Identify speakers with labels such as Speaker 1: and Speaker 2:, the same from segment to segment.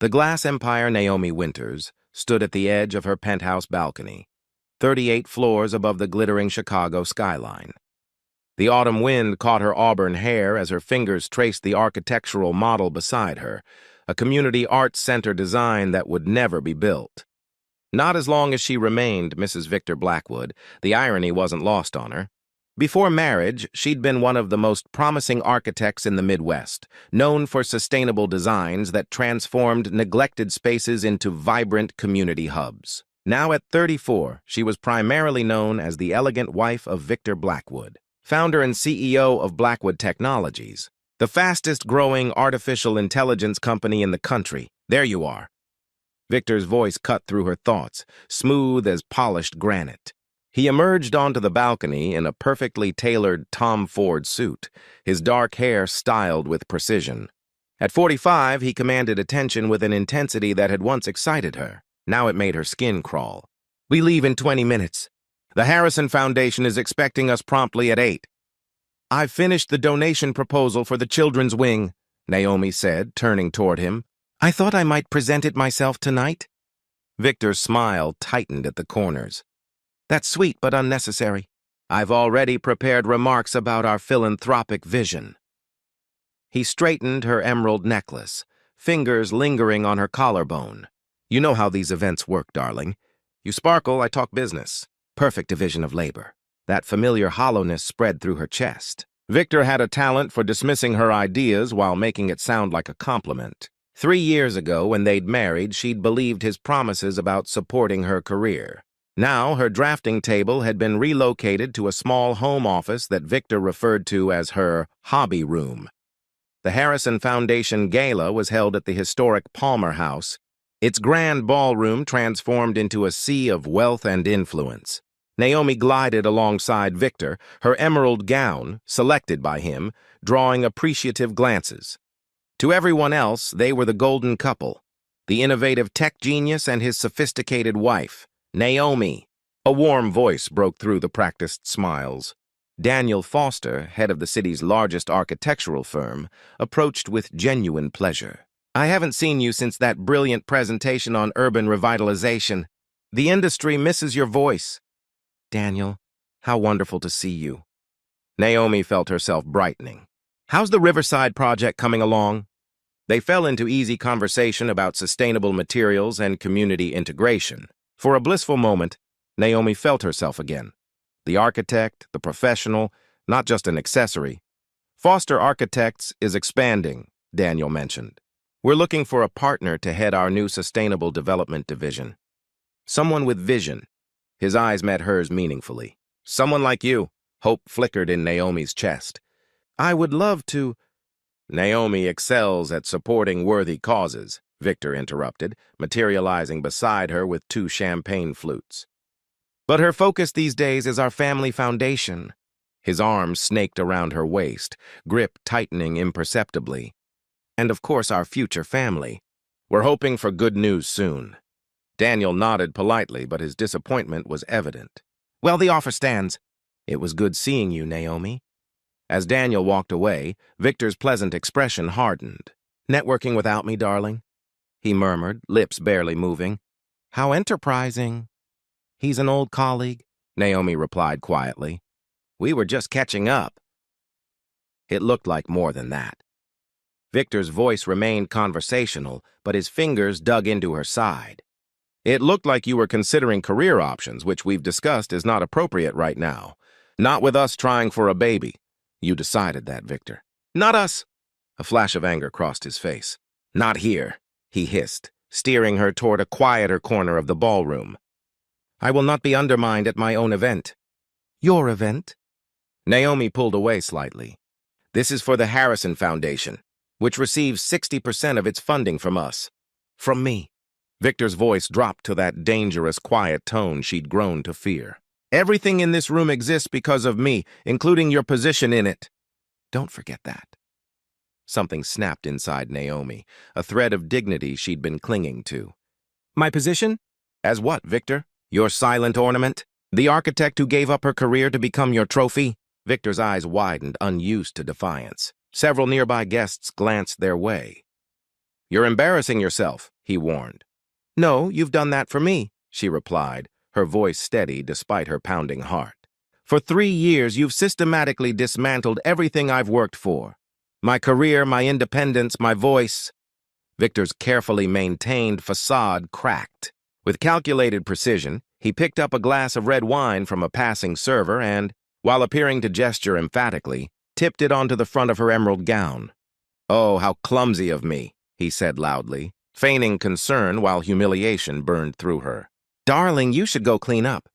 Speaker 1: The glass empire Naomi Winters stood at the edge of her penthouse balcony, 38 floors above the glittering Chicago skyline. The autumn wind caught her auburn hair as her fingers traced the architectural model beside her, a community arts center design that would never be built. Not as long as she remained Mrs. Victor Blackwood, the irony wasn't lost on her. Before marriage, she'd been one of the most promising architects in the Midwest, known for sustainable designs that transformed neglected spaces into vibrant community hubs. Now at 34, she was primarily known as the elegant wife of Victor Blackwood, founder and CEO of Blackwood Technologies, the fastest-growing artificial intelligence company in the country. There you are. Victor's voice cut through her thoughts, smooth as polished granite. He emerged onto the balcony in a perfectly tailored Tom Ford suit, his dark hair styled with precision. At 45, he commanded attention with an intensity that had once excited her. Now it made her skin crawl. "We leave in 20 minutes. The Harrison Foundation is expecting us promptly at 8. "I've finished the donation proposal for the children's wing," Naomi said, turning toward him. "I thought I might present it myself tonight." Victor's smile tightened at the corners. "That's sweet but unnecessary. I've already prepared remarks about our philanthropic vision." He straightened her emerald necklace, fingers lingering on her collarbone. "You know how these events work, darling. You sparkle, I talk business. Perfect division of labor." That familiar hollowness spread through her chest. Victor had a talent for dismissing her ideas while making it sound like a compliment. 3 years ago, when they'd married, she'd believed his promises about supporting her career. Now, her drafting table had been relocated to a small home office that Victor referred to as her hobby room. The Harrison Foundation Gala was held at the historic Palmer House, its grand ballroom transformed into a sea of wealth and influence. Naomi glided alongside Victor, her emerald gown, selected by him, drawing appreciative glances. To everyone else, they were the golden couple, the innovative tech genius and his sophisticated wife, Naomi. A warm voice broke through the practiced smiles. Daniel Foster, head of the city's largest architectural firm, approached with genuine pleasure. "I haven't seen you since that brilliant presentation on urban revitalization. The industry misses your voice." "Daniel, how wonderful to see you." Naomi felt herself brightening. "How's the Riverside project coming along?" They fell into easy conversation about sustainable materials and community integration. For a blissful moment, Naomi felt herself again. The architect, the professional, not just an accessory. "Foster Architects is expanding," Daniel mentioned. "We're looking for a partner to head our new Sustainable Development Division. Someone with vision." His eyes met hers meaningfully. "Someone like you." Hope flickered in Naomi's chest. "I would love to—" "Naomi excels at supporting worthy causes," Victor interrupted, materializing beside her with 2 champagne flutes. "But her focus these days is our family foundation." His arms snaked around her waist, grip tightening imperceptibly. "And of course our future family. We're hoping for good news soon." Daniel nodded politely, but his disappointment was evident. "Well, the offer stands. It was good seeing you, Naomi." As Daniel walked away, Victor's pleasant expression hardened. "Networking without me, darling?" he murmured, lips barely moving. "How enterprising." "He's an old colleague," Naomi replied quietly. "We were just catching up." It looked like more than that. Victor's voice remained conversational, but his fingers dug into her side. "It looked like you were considering career options, which we've discussed is not appropriate right now. Not with us trying for a baby." "You decided that, Victor." "Not us." A flash of anger crossed his face. "Not here," he hissed, steering her toward a quieter corner of the ballroom. "I will not be undermined at my own event." "Your event?" Naomi pulled away slightly. "This is for the Harrison Foundation, which receives 60% of its funding from us." "From me." Victor's voice dropped to that dangerous, quiet tone she'd grown to fear. "Everything in this room exists because of me, including your position in it." "Don't forget that." Something snapped inside Naomi, a thread of dignity she'd been clinging to. "My position?" "As what, Victor? Your silent ornament? The architect who gave up her career to become your trophy?" Victor's eyes widened, unused to defiance. Several nearby guests glanced their way. You're embarrassing yourself, he warned. No, you've done that for me, she replied, her voice steady despite her pounding heart. For 3 years, you've systematically dismantled everything I've worked for. My career, my independence, my voice. Victor's carefully maintained facade cracked. With calculated precision, he picked up a glass of red wine from a passing server and, while appearing to gesture emphatically, tipped it onto the front of her emerald gown. Oh, how clumsy of me, he said loudly, feigning concern while humiliation burned through her. Darling, you should go clean up.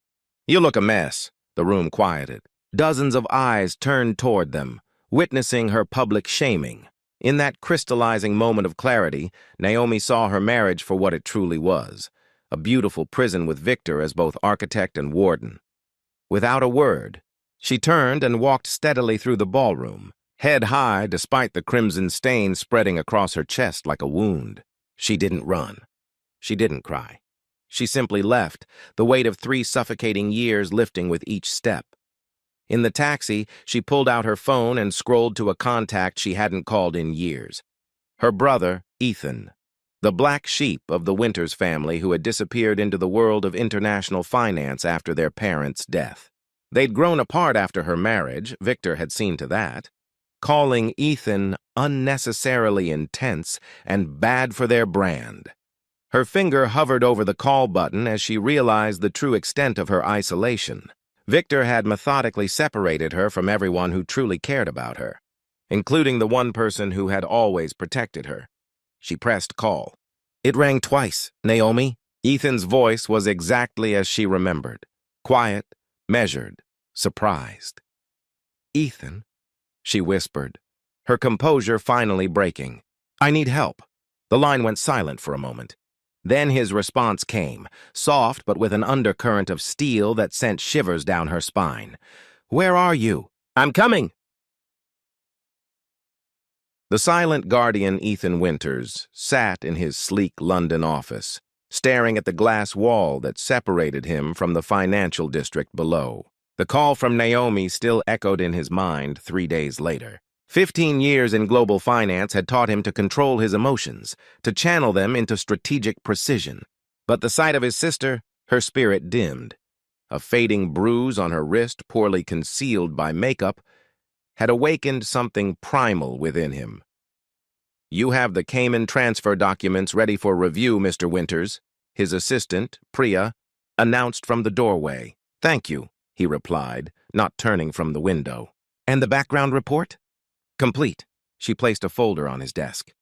Speaker 1: You look a mess, the room quieted. Dozens of eyes turned toward them, witnessing her public shaming. In that crystallizing moment of clarity, Naomi saw her marriage for what it truly was, a beautiful prison with Victor as both architect and warden. Without a word, she turned and walked steadily through the ballroom, head high despite the crimson stain spreading across her chest like a wound. She didn't run. She didn't cry. She simply left, the weight of 3 suffocating years lifting with each step. In the taxi, she pulled out her phone and scrolled to a contact she hadn't called in years. Her brother, Ethan, the black sheep of the Winters family who had disappeared into the world of international finance after their parents' death. They'd grown apart after her marriage, Victor had seen to that, calling Ethan unnecessarily intense and bad for their brand. Her finger hovered over the call button as she realized the true extent of her isolation. Victor had methodically separated her from everyone who truly cared about her, including the one person who had always protected her. She pressed call. It rang twice, Naomi. Ethan's voice was exactly as she remembered. Quiet, measured, surprised. Ethan, she whispered, her composure finally breaking. I need help. The line went silent for a moment. Then his response came, soft but with an undercurrent of steel that sent shivers down her spine. Where are you? I'm coming! The silent guardian Ethan Winters sat in his sleek London office, staring at the glass wall that separated him from the financial district below. The call from Naomi still echoed in his mind 3 days later. 15 years in global finance had taught him to control his emotions, to channel them into strategic precision. But the sight of his sister, her spirit dimmed. A fading bruise on her wrist, poorly concealed by makeup, had awakened something primal within him. You have the Cayman transfer documents ready for review, Mr. Winters, his assistant, Priya, announced from the doorway. Thank you, he replied, not turning from the window. And the background report? Complete. She placed a folder on his desk.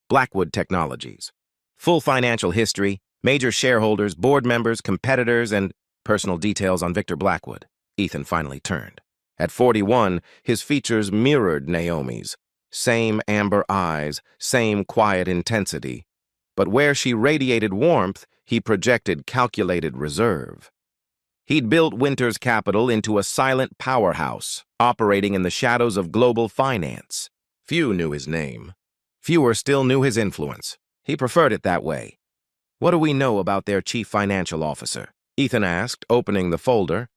Speaker 1: Blackwood Technologies. Full financial history, major shareholders, board members, competitors, and personal details on Victor Blackwood. Ethan finally turned. At 41, his features mirrored Naomi's. Same amber eyes, same quiet intensity. But where she radiated warmth, he projected calculated reserve. He'd built Winters Capital into a silent powerhouse, operating in the shadows of global finance. Few knew his name. Fewer still knew his influence. He preferred it that way. What do we know about their chief financial officer? Ethan asked, opening the folder.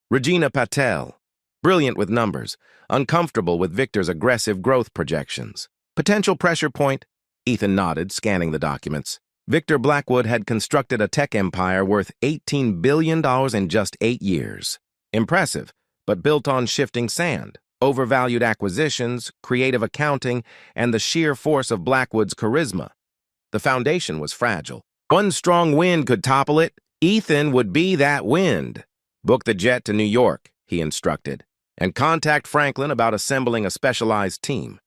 Speaker 1: Regina Patel. Brilliant with numbers, uncomfortable with Victor's aggressive growth projections. Potential pressure point? Ethan nodded, scanning the documents. Victor Blackwood had constructed a tech empire worth $18 billion in just 8 years. Impressive, but built on shifting sand, overvalued acquisitions, creative accounting, and the sheer force of Blackwood's charisma. The foundation was fragile. One strong wind could topple it. Ethan would be that wind. Book the jet to New York, he instructed, and contact Franklin about assembling a specialized team.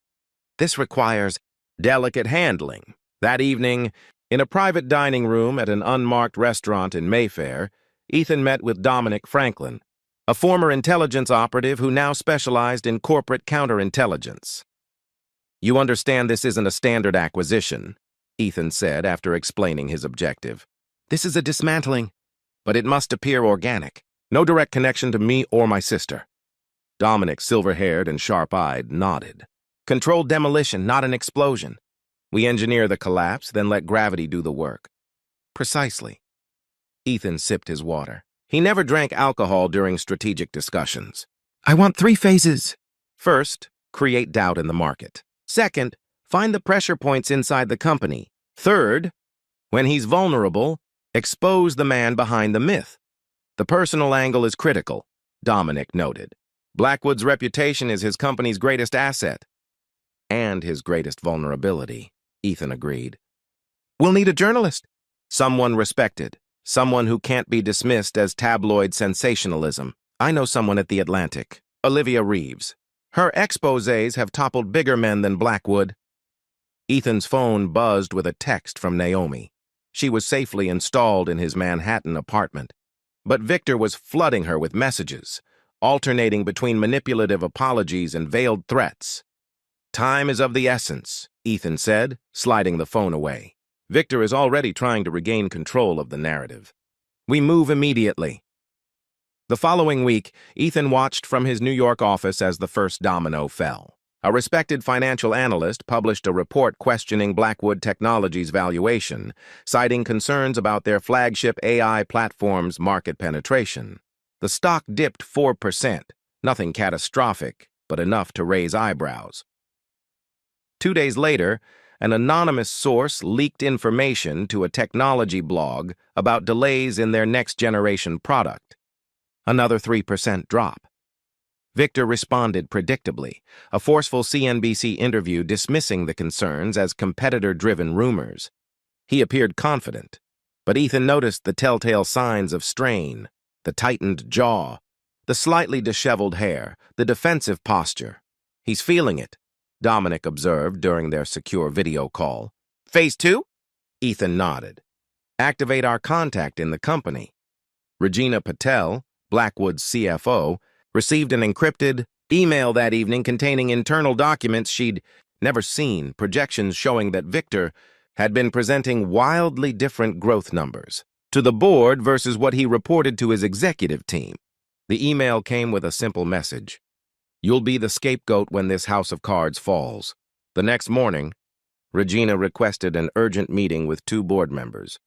Speaker 1: This requires delicate handling. That evening, in a private dining room at an unmarked restaurant in Mayfair, Ethan met with Dominic Franklin, a former intelligence operative who now specialized in corporate counterintelligence. You understand this isn't a standard acquisition, Ethan said after explaining his objective. This is a dismantling, but it must appear organic. No direct connection to me or my sister. Dominic, silver-haired and sharp-eyed, nodded. Controlled demolition, not an explosion. We engineer the collapse, then let gravity do the work. Precisely. Ethan sipped his water. He never drank alcohol during strategic discussions. I want 3 phases. First, create doubt in the market. Second, Find the pressure points inside the company. Third, when he's vulnerable, expose the man behind the myth. The personal angle is critical, Dominic noted. Blackwood's reputation is his company's greatest asset. And his greatest vulnerability, Ethan agreed. We'll need a journalist. Someone respected. Someone who can't be dismissed as tabloid sensationalism. I know someone at The Atlantic, Olivia Reeves. Her exposés have toppled bigger men than Blackwood. Ethan's phone buzzed with a text from Naomi. She was safely installed in his Manhattan apartment. But Victor was flooding her with messages, alternating between manipulative apologies and veiled threats. Time is of the essence, Ethan said, sliding the phone away. Victor is already trying to regain control of the narrative. We move immediately. The following week, Ethan watched from his New York office as the first domino fell. A respected financial analyst published a report questioning Blackwood Technologies' valuation, citing concerns about their flagship AI platform's market penetration. The stock dipped 4%, nothing catastrophic, but enough to raise eyebrows. 2 days later, an anonymous source leaked information to a technology blog about delays in their next-generation product. Another 3% drop. Victor responded predictably, a forceful CNBC interview dismissing the concerns as competitor-driven rumors. He appeared confident, but Ethan noticed the telltale signs of strain, the tightened jaw, the slightly disheveled hair, the defensive posture. He's feeling it, Dominic observed during their secure video call. Phase 2? Ethan nodded. Activate our contact in the company. Regina Patel, Blackwood's CFO, received an encrypted email that evening containing internal documents she'd never seen, projections showing that Victor had been presenting wildly different growth numbers to the board versus what he reported to his executive team. The email came with a simple message. You'll be the scapegoat when this house of cards falls. The next morning, Regina requested an urgent meeting with 2 board members,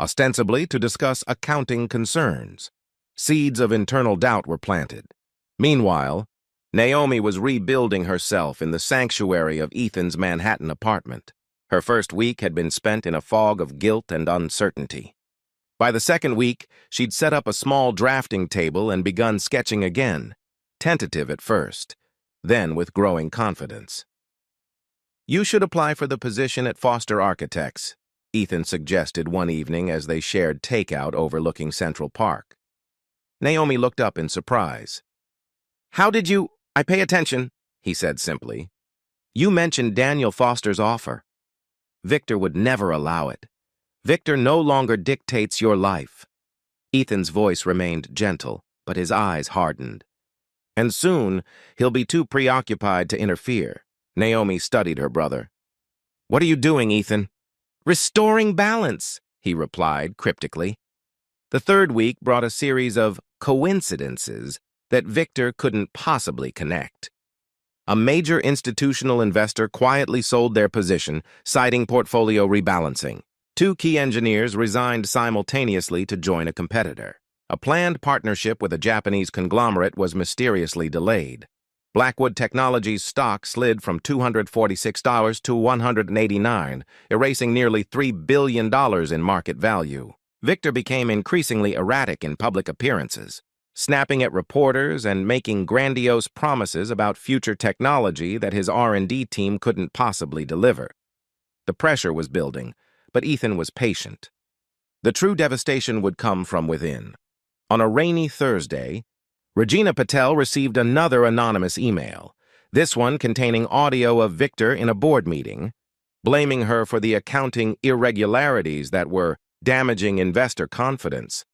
Speaker 1: ostensibly to discuss accounting concerns. Seeds of internal doubt were planted. Meanwhile, Naomi was rebuilding herself in the sanctuary of Ethan's Manhattan apartment. Her first week had been spent in a fog of guilt and uncertainty. By the second week, she'd set up a small drafting table and begun sketching again, tentative at first, then with growing confidence. You should apply for the position at Foster Architects, Ethan suggested one evening as they shared takeout overlooking Central Park. Naomi looked up in surprise. How did you— I pay attention, he said simply. You mentioned Daniel Foster's offer. Victor would never allow it. Victor no longer dictates your life. Ethan's voice remained gentle, but his eyes hardened. And soon, he'll be too preoccupied to interfere. Naomi studied her brother. What are you doing, Ethan? Restoring balance, he replied cryptically. The third week brought a series of coincidences that Victor couldn't possibly connect. A major institutional investor quietly sold their position, citing portfolio rebalancing. 2 key engineers resigned simultaneously to join a competitor. A planned partnership with a Japanese conglomerate was mysteriously delayed. Blackwood Technologies' stock slid from $246 to $189, erasing nearly $3 billion in market value. Victor became increasingly erratic in public appearances, snapping at reporters and making grandiose promises about future technology that his R&D team couldn't possibly deliver. The pressure was building, but Ethan was patient. The true devastation would come from within. On a rainy Thursday, Regina Patel received another anonymous email, this one containing audio of Victor in a board meeting, blaming her for the accounting irregularities that were damaging investor confidence.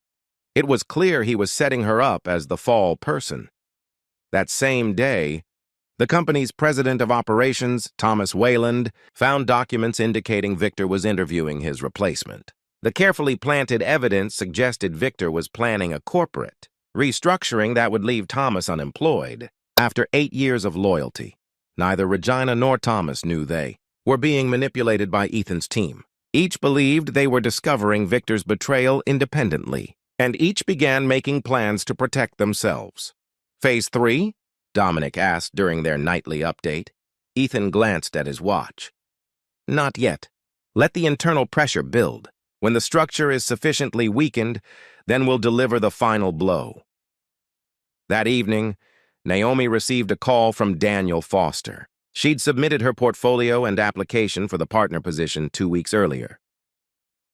Speaker 1: It was clear he was setting her up as the fall person. That same day, the company's president of operations, Thomas Wayland, found documents indicating Victor was interviewing his replacement. The carefully planted evidence suggested Victor was planning a corporate restructuring that would leave Thomas unemployed. After 8 years of loyalty, neither Regina nor Thomas knew they were being manipulated by Ethan's team. Each believed they were discovering Victor's betrayal independently, and each began making plans to protect themselves. Phase 3? Dominic asked during their nightly update. Ethan glanced at his watch. Not yet. Let the internal pressure build. When the structure is sufficiently weakened, then we'll deliver the final blow. That evening, Naomi received a call from Daniel Foster. She'd submitted her portfolio and application for the partner position 2 weeks earlier.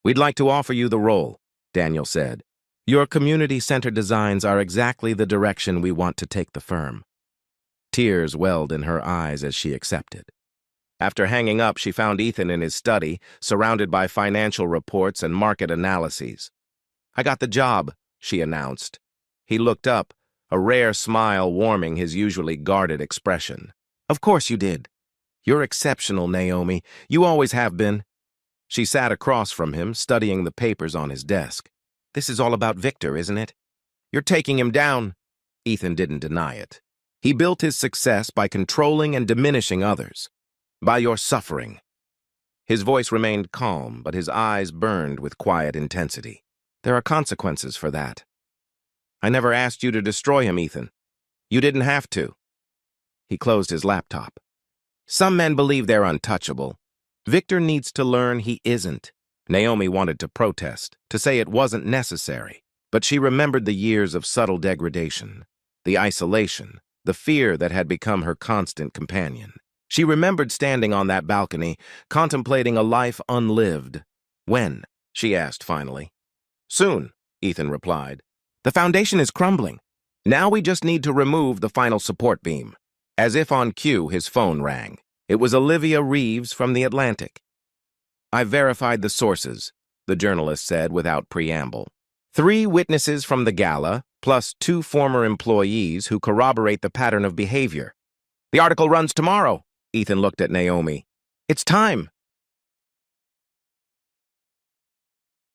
Speaker 1: "We'd like to offer you the role," Daniel said. "Your community-centered designs are exactly the direction we want to take the firm." Tears welled in her eyes as she accepted. After hanging up, she found Ethan in his study, surrounded by financial reports and market analyses. "I got the job," she announced. He looked up, a rare smile warming his usually guarded expression. "Of course you did. You're exceptional, Naomi. You always have been." She sat across from him, studying the papers on his desk. "This is all about Victor, isn't it?" "You're taking him down." Ethan didn't deny it. He built his success by controlling and diminishing others. "By your suffering." His voice remained calm, but his eyes burned with quiet intensity. "There are consequences for that. I never asked you to destroy him, Ethan. You didn't have to." He closed his laptop. "Some men believe they're untouchable. Victor needs to learn he isn't." Naomi wanted to protest, to say it wasn't necessary, but she remembered the years of subtle degradation, the isolation, the fear that had become her constant companion. She remembered standing on that balcony, contemplating a life unlived. "When?" she asked finally. "Soon," Ethan replied. "The foundation is crumbling. Now we just need to remove the final support beam." As if on cue, his phone rang. It was Olivia Reeves from The Atlantic. "I verified the sources," the journalist said without preamble. "3 witnesses from the gala, plus 2 former employees who corroborate the pattern of behavior. The article runs tomorrow." Ethan looked at Naomi. "It's time."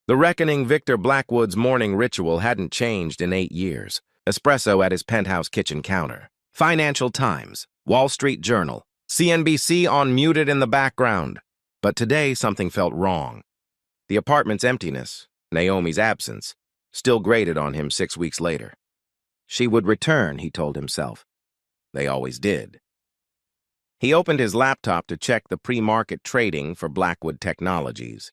Speaker 1: The reckoning Victor Blackwood's morning ritual hadn't changed in 8 years. Espresso at his penthouse kitchen counter. Financial Times, Wall Street Journal, CNBC on muted in the background. But today something felt wrong. The apartment's emptiness, Naomi's absence, still grated on him 6 weeks later. She would return, he told himself. They always did. He opened his laptop to check the pre-market trading for Blackwood Technologies.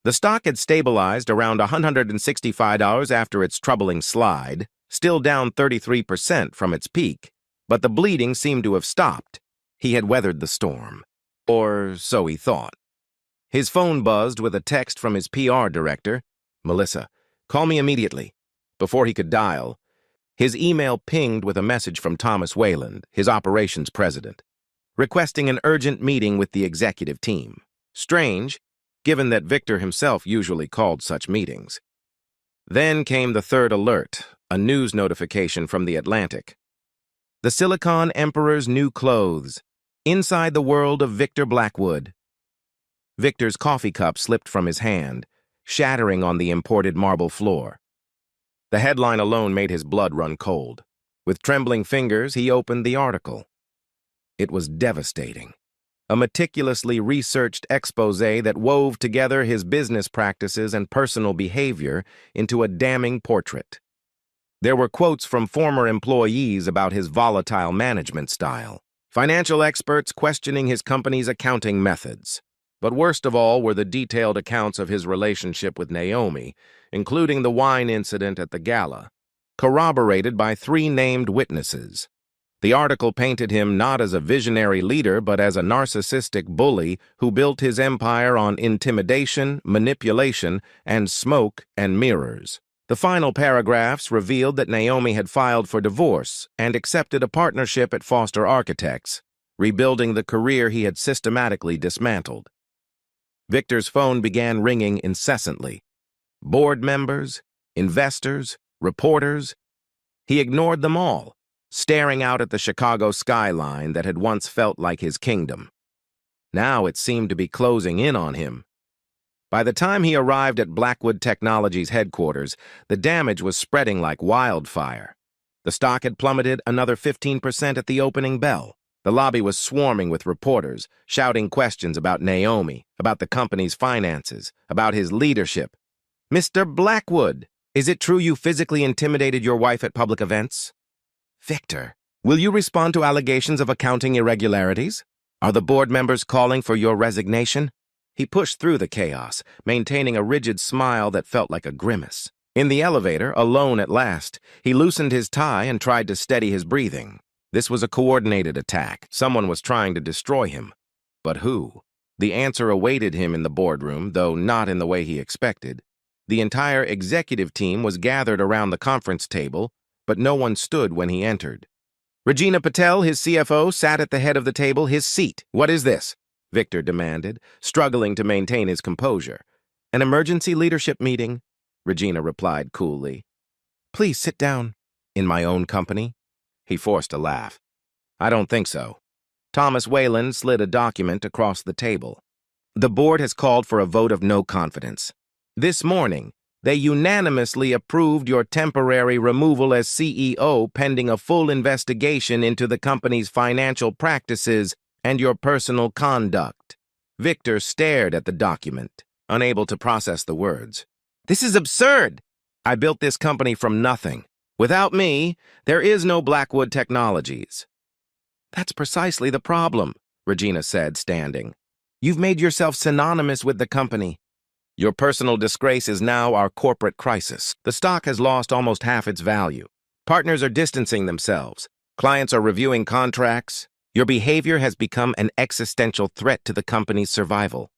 Speaker 1: The stock had stabilized around $165 after its troubling slide, still down 33% from its peak, but the bleeding seemed to have stopped. He had weathered the storm. Or so he thought. His phone buzzed with a text from his PR director, "Melissa, call me immediately." Before he could dial, his email pinged with a message from Thomas Wayland, his operations president, requesting an urgent meeting with the executive team. Strange, given that Victor himself usually called such meetings. Then came the third alert, a news notification from The Atlantic. The Silicon Emperor's new clothes. Inside the world of Victor Blackwood. Victor's coffee cup slipped from his hand, shattering on the imported marble floor. The headline alone made his blood run cold. With trembling fingers, he opened the article. It was devastating. A meticulously researched expose that wove together his business practices and personal behavior into a damning portrait. There were quotes from former employees about his volatile management style, financial experts questioning his company's accounting methods. But worst of all were the detailed accounts of his relationship with Naomi, including the wine incident at the gala, corroborated by 3 named witnesses. The article painted him not as a visionary leader, but as a narcissistic bully who built his empire on intimidation, manipulation, and smoke and mirrors. The final paragraphs revealed that Naomi had filed for divorce and accepted a partnership at Foster Architects, rebuilding the career he had systematically dismantled. Victor's phone began ringing incessantly. Board members, investors, reporters. He ignored them all, staring out at the Chicago skyline that had once felt like his kingdom. Now it seemed to be closing in on him. By the time he arrived at Blackwood Technologies headquarters, the damage was spreading like wildfire. The stock had plummeted another 15% at the opening bell. The lobby was swarming with reporters, shouting questions about Naomi, about the company's finances, about his leadership. "Mr. Blackwood, is it true you physically intimidated your wife at public events?" "Victor, will you respond to allegations of accounting irregularities?" Are the board members calling for your resignation? He pushed through the chaos, maintaining a rigid smile that felt like a grimace. In the elevator, alone at last, he loosened his tie and tried to steady his breathing. This was a coordinated attack. Someone was trying to destroy him. But who? The answer awaited him in the boardroom, though not in the way he expected. The entire executive team was gathered around the conference table, but no one stood when he entered. Regina Patel, his CFO, sat at the head of the table, his seat. "What is this?" Victor demanded, struggling to maintain his composure. "An emergency leadership meeting," Regina replied coolly. "Please sit down." "In my own company?" He forced a laugh. "I don't think so." Thomas Wayland slid a document across the table. "The board has called for a vote of no confidence. This morning, they unanimously approved your temporary removal as CEO pending a full investigation into the company's financial practices and your personal conduct." Victor stared at the document, unable to process the words. "This is absurd! I built this company from nothing. Without me, there is no Blackwood Technologies." "That's precisely the problem," Regina said, standing. "You've made yourself synonymous with the company. Your personal disgrace is now our corporate crisis. The stock has lost almost half its value. Partners are distancing themselves. Clients are reviewing contracts. Your behavior has become an existential threat to the company's survival."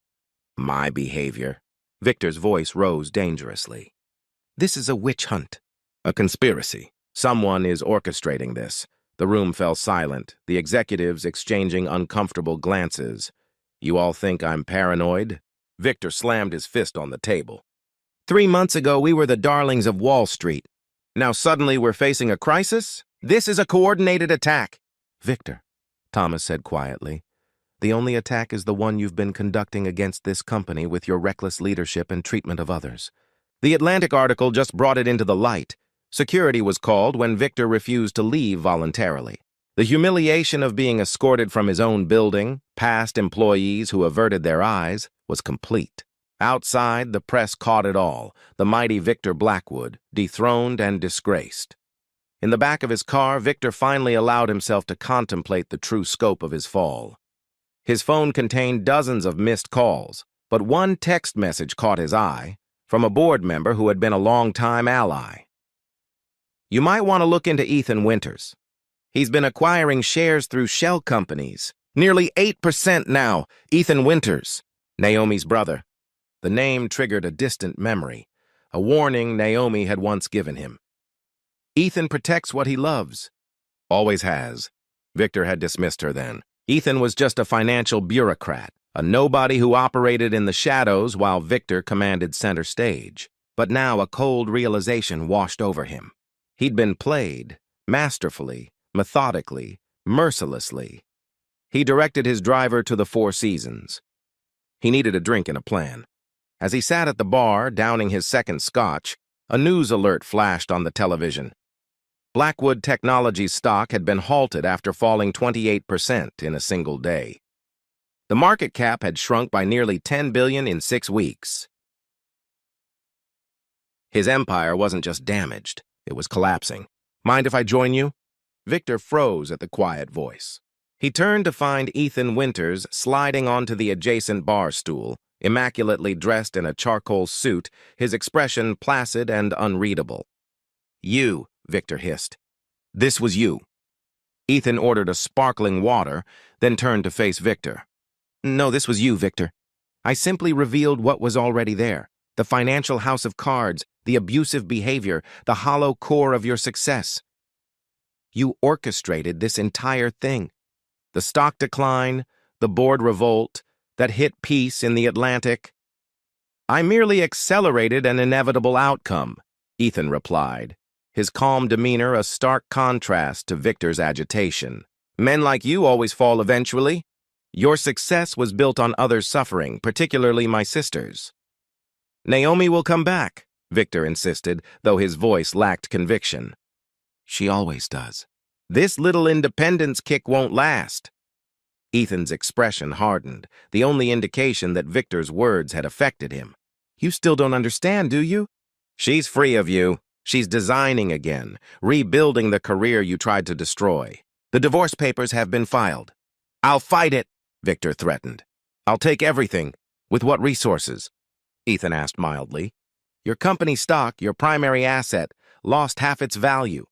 Speaker 1: "My behavior?" Victor's voice rose dangerously. "This is a witch hunt. A conspiracy. Someone is orchestrating this." The room fell silent, the executives exchanging uncomfortable glances. "You all think I'm paranoid?" Victor slammed his fist on the table. 3 months ago, we were the darlings of Wall Street. Now suddenly we're facing a crisis? This is a coordinated attack." "Victor," Thomas said quietly, "the only attack is the one you've been conducting against this company with your reckless leadership and treatment of others. The Atlantic article just brought it into the light. Security was called when Victor refused to leave voluntarily. The humiliation of being escorted from his own building, past employees who averted their eyes, was complete. Outside, the press caught it all, the mighty Victor Blackwood, dethroned and disgraced. In the back of his car, Victor finally allowed himself to contemplate the true scope of his fall. His phone contained dozens of missed calls, but one text message caught his eye, from a board member who had been a long-time ally. "You might want to look into Ethan Winters. He's been acquiring shares through shell companies. Nearly 8% now. Ethan Winters, Naomi's brother." The name triggered a distant memory, a warning Naomi had once given him. "Ethan protects what he loves." "Always has." Victor had dismissed her then. Ethan was just a financial bureaucrat, a nobody who operated in the shadows while Victor commanded center stage. But now a cold realization washed over him. He'd been played, masterfully, methodically, mercilessly. He directed his driver to the Four Seasons. He needed a drink and a plan. As he sat at the bar, downing his second scotch, a news alert flashed on the television. Blackwood Technologies stock had been halted after falling 28% in a single day. The market cap had shrunk by nearly $10 billion in 6 weeks. His empire wasn't just damaged, it was collapsing. "Mind if I join you?" Victor froze at the quiet voice. He turned to find Ethan Winters sliding onto the adjacent bar stool, immaculately dressed in a charcoal suit, his expression placid and unreadable. "You," Victor hissed. "This was you." Ethan ordered a sparkling water, then turned to face Victor. "No, this was you, Victor. I simply revealed what was already there. The financial house of cards, the abusive behavior, the hollow core of your success. You orchestrated this entire thing. The stock decline, the board revolt, that hit peace in the Atlantic. I merely accelerated an inevitable outcome," Ethan replied, his calm demeanor a stark contrast to Victor's agitation. "Men like you always fall eventually. Your success was built on others' suffering, particularly my sister's." "Naomi will come back," Victor insisted, though his voice lacked conviction. "She always does. This little independence kick won't last." Ethan's expression hardened, the only indication that Victor's words had affected him. "You still don't understand, do you? She's free of you. She's designing again, rebuilding the career you tried to destroy. The divorce papers have been filed. I'll fight it." Victor threatened. I'll take everything. With what resources? Ethan asked mildly. Your company stock, your primary asset, lost half its value.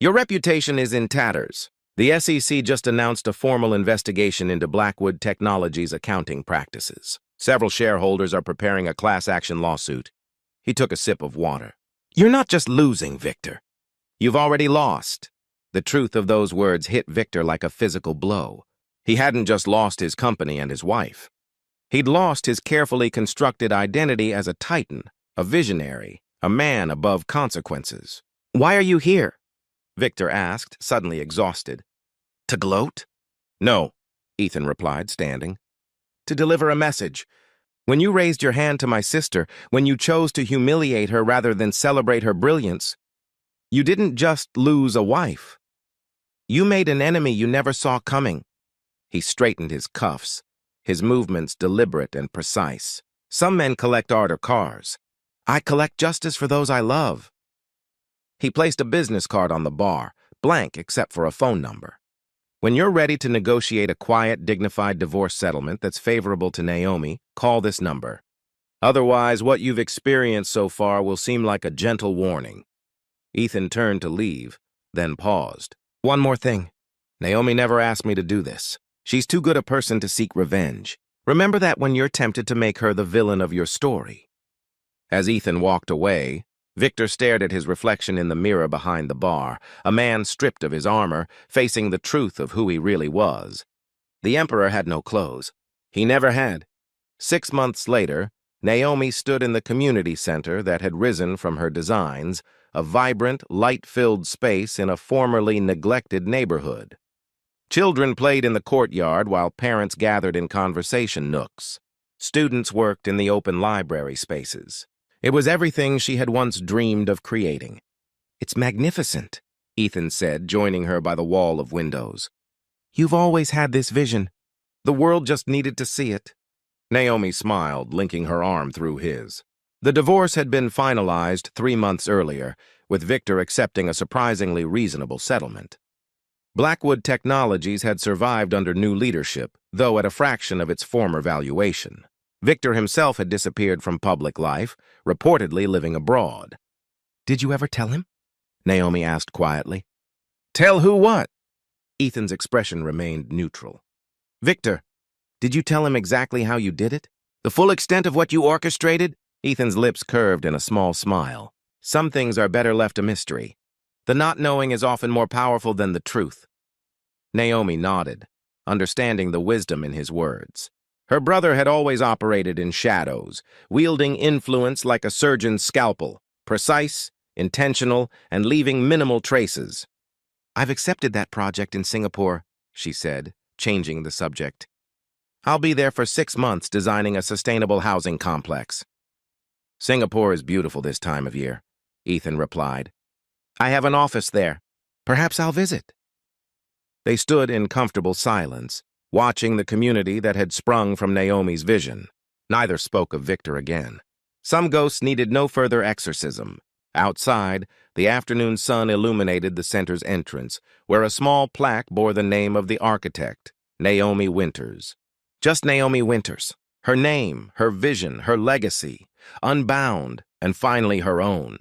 Speaker 1: Your reputation is in tatters. The SEC just announced a formal investigation into Blackwood Technologies' accounting practices. Several shareholders are preparing a class action lawsuit. He took a sip of water. You're not just losing, Victor. You've already lost. The truth of those words hit Victor like a physical blow. He hadn't just lost his company and his wife. He'd lost his carefully constructed identity as a titan, a visionary, a man above consequences. Why are you here? Victor asked, suddenly exhausted. To gloat? No, Ethan replied, standing. To deliver a message. When you raised your hand to my sister, when you chose to humiliate her rather than celebrate her brilliance, you didn't just lose a wife. You made an enemy you never saw coming. He straightened his cuffs, his movements deliberate and precise. Some men collect art or cars. I collect justice for those I love. He placed a business card on the bar, blank except for a phone number. When you're ready to negotiate a quiet, dignified divorce settlement that's favorable to Naomi, call this number. Otherwise, what you've experienced so far will seem like a gentle warning. Ethan turned to leave, then paused. One more thing. Naomi never asked me to do this. She's too good a person to seek revenge. Remember that when you're tempted to make her the villain of your story. As Ethan walked away, Victor stared at his reflection in the mirror behind the bar, a man stripped of his armor, facing the truth of who he really was. The Emperor had no clothes. He never had. 6 months later, Naomi stood in the community center that had risen from her designs, a vibrant, light-filled space in a formerly neglected neighborhood. Children played in the courtyard while parents gathered in conversation nooks. Students worked in the open library spaces. It was everything she had once dreamed of creating. It's magnificent, Ethan said, joining her by the wall of windows. You've always had this vision. The world just needed to see it. Naomi smiled, linking her arm through his. The divorce had been finalized 3 months earlier, with Victor accepting a surprisingly reasonable settlement. Blackwood Technologies had survived under new leadership, though at a fraction of its former valuation. Victor himself had disappeared from public life, reportedly living abroad. Did you ever tell him? Naomi asked quietly. Tell who what? Ethan's expression remained neutral. Victor, did you tell him exactly how you did it? The full extent of what you orchestrated? Ethan's lips curved in a small smile. Some things are better left a mystery. The not knowing is often more powerful than the truth. Naomi nodded, understanding the wisdom in his words. Her brother had always operated in shadows, wielding influence like a surgeon's scalpel, precise, intentional, and leaving minimal traces. I've accepted that project in Singapore, she said, changing the subject. I'll be there for 6 months designing a sustainable housing complex. Singapore is beautiful this time of year, Ethan replied. I have an office there. Perhaps I'll visit. They stood in comfortable silence, watching the community that had sprung from Naomi's vision. Neither spoke of Victor again. Some ghosts needed no further exorcism. Outside, the afternoon sun illuminated the center's entrance, where a small plaque bore the name of the architect, Naomi Winters. Just Naomi Winters. Her name, her vision, her legacy, unbound, and finally her own.